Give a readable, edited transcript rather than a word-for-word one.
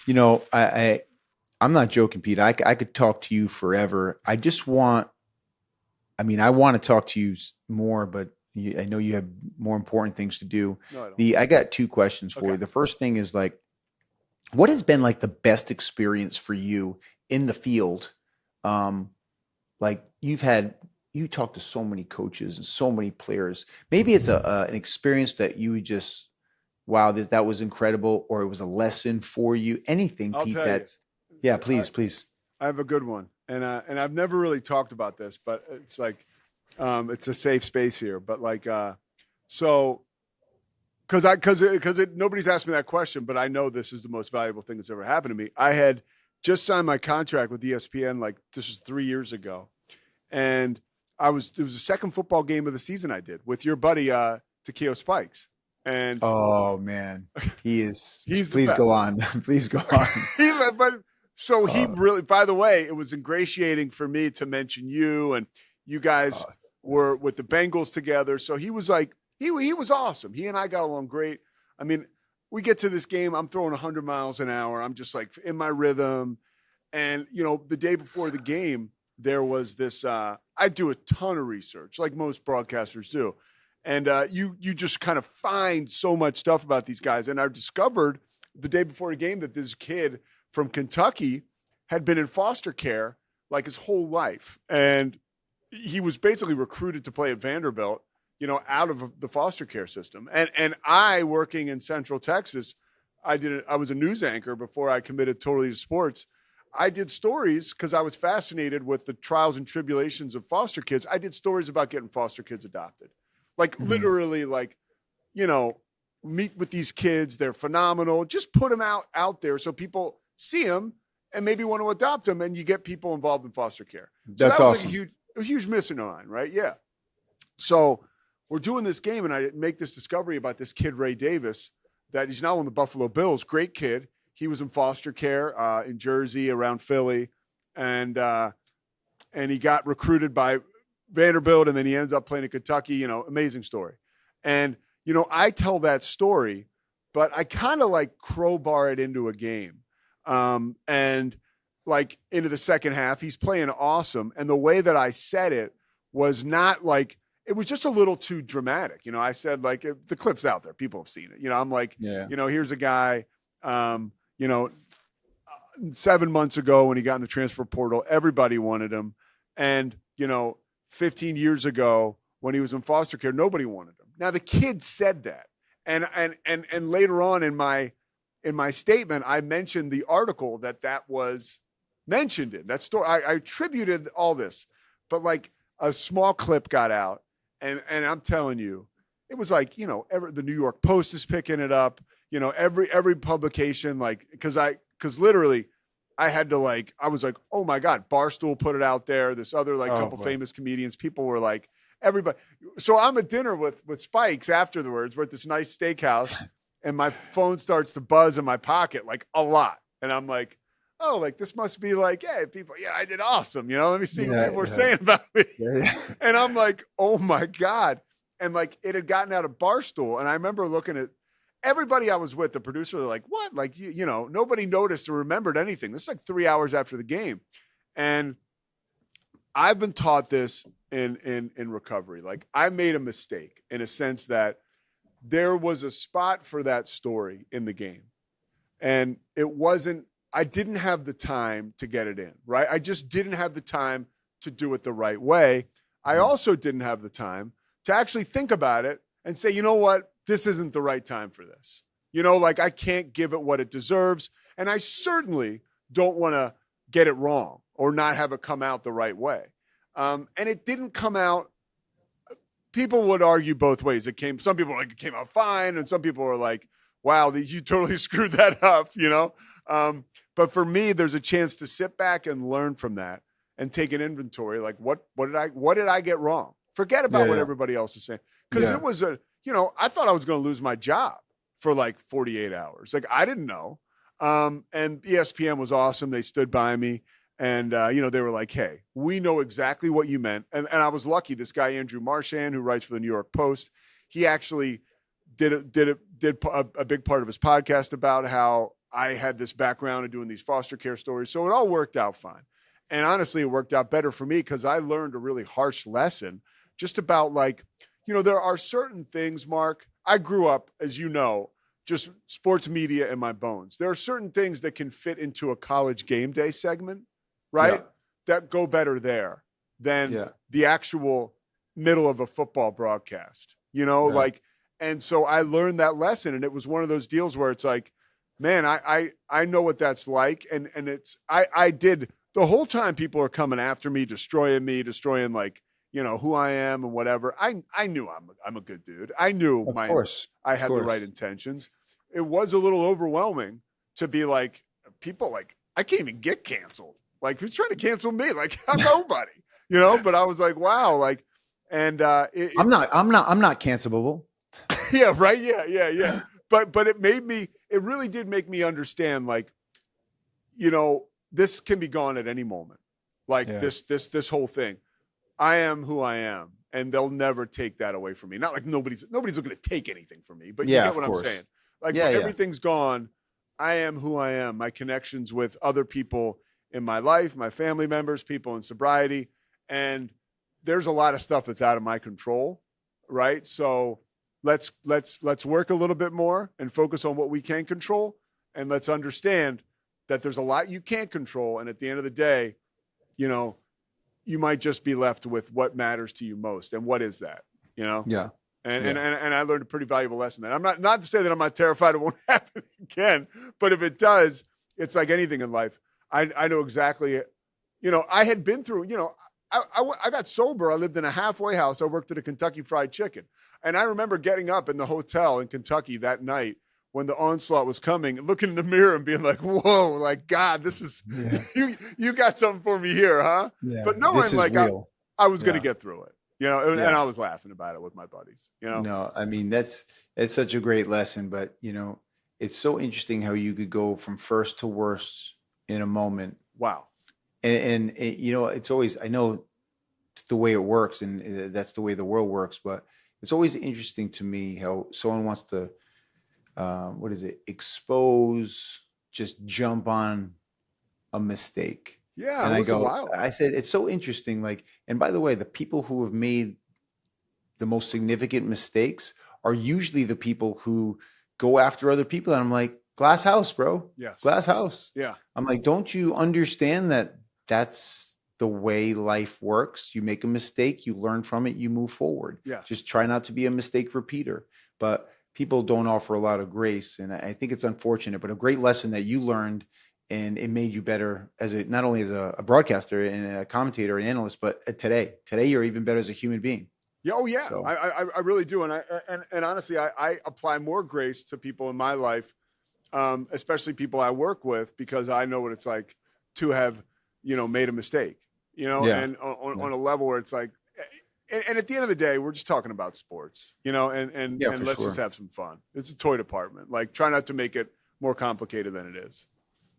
You know, I'm not joking, Pete. I could talk to you forever. I mean, I want to talk to you more, but I know you have more important things to do. No, I don't. I got two questions for Okay. you. The first thing is like, what has been like the best experience for you in the field? Um, like you talk to so many coaches and so many players. Maybe it's an experience that you just wow, that was incredible, or it was a lesson for you. Anything, I'll Pete. tell you. That's yeah. I, Please, please. I have a good one, and I've never really talked about this, but it's like it's a safe space here. But like so because nobody's asked me that question, but I know this is the most valuable thing that's ever happened to me. I had just signed my contract with ESPN like this was 3 years ago, and it was the second football game of the season I did with your buddy Takeo Spikes, and Oh man, he is. he's the Please best. go on. Please go on. But so he Uh, really. By the way, it was ingratiating for me to mention you, and you guys uh, were with the Bengals together. So he was like he was awesome. He and I got along great. I mean, we get to this game. I'm throwing 100 miles an hour. I'm just like in my rhythm. And the day before the game, there was this. I do a ton of research, like most broadcasters do, and you just kind of find so much stuff about these guys. And I discovered the day before the game that this kid from Kentucky had been in foster care like his whole life, and he was basically recruited to play at Vanderbilt, out of the foster care system. And I, working in Central Texas, I was a news anchor before I committed totally to sports. I did stories because I was fascinated with the trials and tribulations of foster kids. I did stories about getting foster kids adopted. Like mhm. literally like, you know, meet with these kids. They're phenomenal. Just put them out there so people see them and maybe want to adopt them, and you get people involved in foster care. So That's that was like awesome. a huge missing line, right? Yeah. So we're doing this game, and I make this discovery about this kid, Ray Davis, that he's now on the Buffalo Bills. Great kid. He was in foster care in Jersey, around Philly, and he got recruited by Vanderbilt, and then he ends up playing in Kentucky. Amazing story. And I tell that story, but I kind of like crowbar it into a game, and like into the second half, he's playing awesome. And the way that I said it was not like it was just a little too dramatic. I said like the clip's out there, people have seen it. I'm like, Yeah. here's a guy, um, you know, 7 months ago when he got in the transfer portal, everybody wanted him. And, 15 years ago when he was in foster care, nobody wanted him. Now the kid said that. And later on in my statement, I mentioned the article that was mentioned in that story. I attributed all this, but like a small clip got out, and I'm telling you, it was like the New York Post is picking it up. Every publication, like because literally I had to I was like, oh my God, Barstool put it out there. This other like Oh couple boy. famous comedians, people were like, everybody. So I'm at dinner with Spikes afterwards. We're at this nice steakhouse, and my phone starts to buzz in my pocket like a lot, and I'm like, oh, like this must be like, yeah, people, yeah, I did awesome. Let me see what Yeah. people are Yeah. saying about me. Yeah. And I'm like, oh my God. And like it had gotten out of Barstool. And I remember looking at everybody I was with, the producer, they're like, what? Like, nobody noticed or remembered anything. This is like 3 hours after the game. And I've been taught this in recovery. Like I made a mistake in a sense that there was a spot for that story in the game. And I didn't have the time to get it in, right? I just didn't have the time to do it the right way. I Mhm. also didn't have the time to actually think about it and say, you know what? This isn't the right time for this. Like I can't give it what it deserves. And I certainly don't want to get it wrong or not have it come out the right way. And it didn't come out. People would argue both ways. Some people were like, it came out fine. And some people were like, wow, you totally screwed that up. But for me, there's a chance to sit back and learn from that and take an inventory. Like what did I get wrong? Forget about what Yeah. everybody else is saying. Cause Yeah. it was I thought I was going to lose my job for like 48 hours. Like I didn't know. And ESPN was awesome. They stood by me. And, they were like, hey, we know exactly what you meant. And I was lucky. This guy, Andrew Marchand, who writes for the New York Post, he actually did a big part of his podcast about how I had this background of doing these foster care stories. So it all worked out fine. And honestly, it worked out better for me because I learned a really harsh lesson just about like, there are certain things, Mark. I grew up, as you know, just sports media in my bones. There are certain things that can fit into a college game day segment, right? Yeah. That go better there than Yeah. the actual middle of a football broadcast, Right. like, and so I learned that lesson. And it was one of those deals where it's like, man, I know what that's like. And I did the whole time people are coming after me, destroying like, who I am and whatever. I knew I'm a good dude. I knew Of course. I Of had the course. right intentions. It was a little overwhelming to be like, people like, I can't even get canceled. Like, who's trying to cancel me? Like, I'm nobody, but I was like, wow. Like, and I'm not cancelable. yeah, right. Yeah. But it really did make me understand, like, this can be gone at any moment. Like this whole thing. I am who I am, and they'll never take that away from me. Not like nobody's looking to take anything from me, but you get what I'm saying. Like, when everything's gone, I am who I am. My connections with other people in my life, my family members, people in sobriety, and there's a lot of stuff that's out of my control, right? So let's work a little bit more and focus on what we can control, and let's understand that there's a lot you can't control, and at the end of the day, you might just be left with what matters to you most. And what is that? Yeah. And I learned a pretty valuable lesson. That I'm not to say that I'm not terrified it won't happen again, but if it does, it's like anything in life. I know exactly, I had been through, I got sober. I lived in a halfway house. I worked at a Kentucky Fried Chicken. And I remember getting up in the hotel in Kentucky that night when the onslaught was coming, looking in the mirror and being like, whoa, like, God, this is, you got something for me here, huh? Yeah. But knowing like I was going to get through it, and I was laughing about it with my buddies, No, I mean, that's such a great lesson, but it's so interesting how you could go from first to worst in a moment. Wow. And it's always, I know it's the way it works and that's the way the world works, but it's always interesting to me how someone wants to, expose, just jump on a mistake. Yeah. And wild. I said, it's so interesting. Like, and by the way, the people who have made the most significant mistakes are usually the people who go after other people. And I'm like, glass house, bro. Yes. Glass house. Yeah. I'm like, don't you understand that that's the way life works? You make a mistake, you learn from it, you move forward. Yes. Just try not to be a mistake repeater. But people don't offer a lot of grace. And I think it's unfortunate, but a great lesson that you learned, and it made you better not only as a broadcaster and a commentator and analyst, but today you're even better as a human being. Yeah. Oh yeah. So. I really do. And honestly, I apply more grace to people in my life, especially people I work with, because I know what it's like to have, made a mistake, and on a level where it's like, and at the end of the day, we're just talking about sports, and let's just have some fun. It's a toy department. Like, try not to make it more complicated than it is.